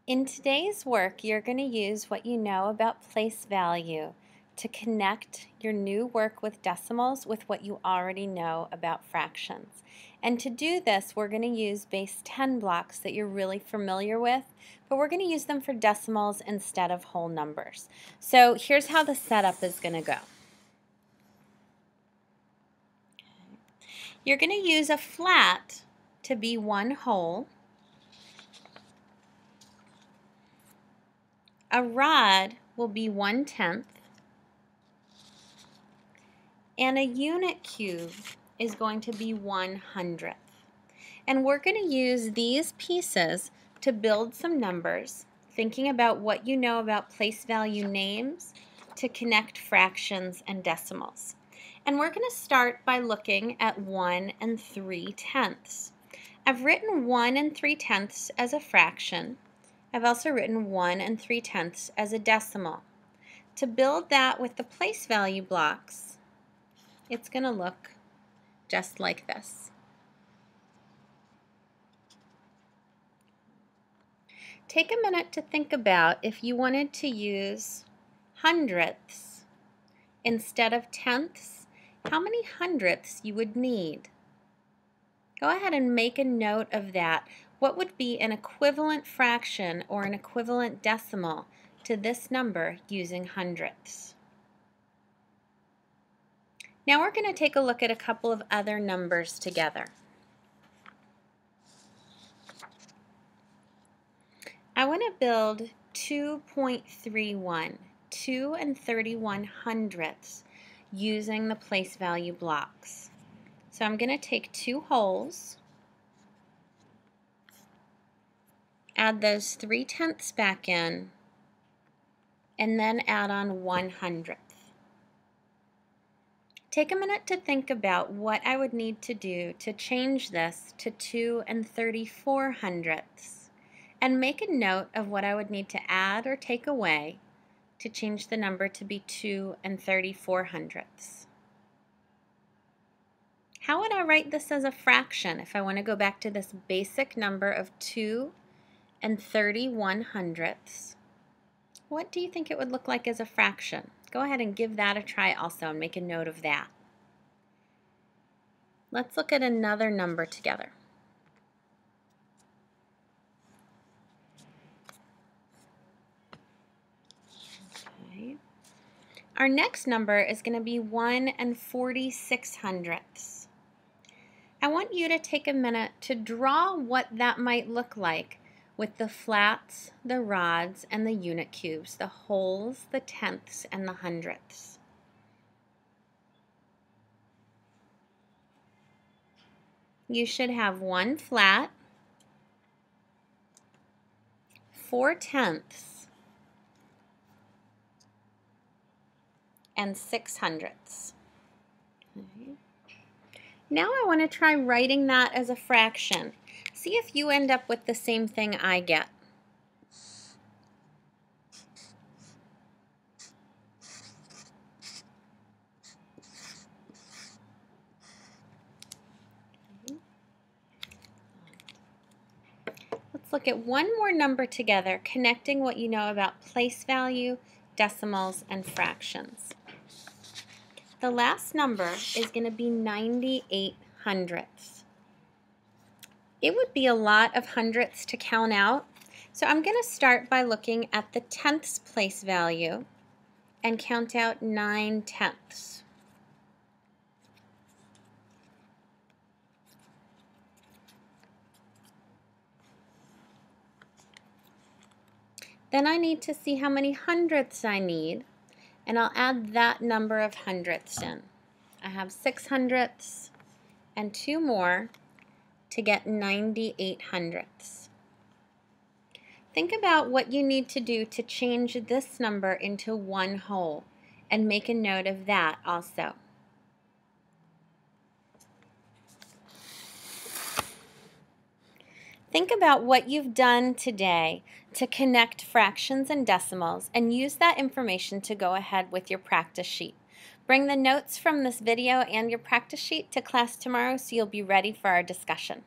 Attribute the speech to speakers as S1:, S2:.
S1: In today's work, you're going to use what you know about place value to connect your new work with decimals with what you already know about fractions. And to do this, we're going to use base 10 blocks that you're really familiar with, but we're going to use them for decimals instead of whole numbers. So here's how the setup is going to go. You're going to use a flat to be one whole, a rod will be 1/10, and a unit cube is going to be 1/100th. And we're going to use these pieces to build some numbers, thinking about what you know about place value names to connect fractions and decimals. And we're going to start by looking at 1 3/10. I've written 1 3/10 as a fraction. I've also written 1 3/10 as a decimal. To build that with the place value blocks, it's going to look just like this. Take a minute to think about if you wanted to use hundredths instead of tenths, how many hundredths you would need. Go ahead and make a note of that. What would be an equivalent fraction or an equivalent decimal to this number using hundredths? Now we're going to take a look at a couple of other numbers together. I want to build 2.31, 2 31/100ths, using the place value blocks. So I'm going to take two wholes, add those 3/10 back in, and then add on 1/100th. Take a minute to think about what I would need to do to change this to 2 34/100ths, and make a note of what I would need to add or take away to change the number to be 2 34/100ths. How would I write this as a fraction if I want to go back to this basic number of 2 31/100ths? What do you think it would look like as a fraction? Go ahead and give that a try also and make a note of that. Let's look at another number together. Okay. Our next number is going to be 1 46/100ths. I want you to take a minute to draw what that might look like with the flats, the rods, and the unit cubes, the wholes, the tenths, and the hundredths. You should have one flat, 4 tenths, and 6 hundredths. Okay. Now I want to try writing that as a fraction. See if you end up with the same thing I get. Let's look at one more number together, connecting what you know about place value, decimals, and fractions. The last number is going to be 98/100ths. It would be a lot of hundredths to count out, so I'm going to start by looking at the tenths place value and count out 9/10ths. Then I need to see how many hundredths I need, and I'll add that number of hundredths in. I have 6 hundredths and 2 more to get 98/100ths. Think about what you need to do to change this number into one whole, and make a note of that also. Think about what you've done today to connect fractions and decimals, and use that information to go ahead with your practice sheet. Bring the notes from this video and your practice sheet to class tomorrow so you'll be ready for our discussion.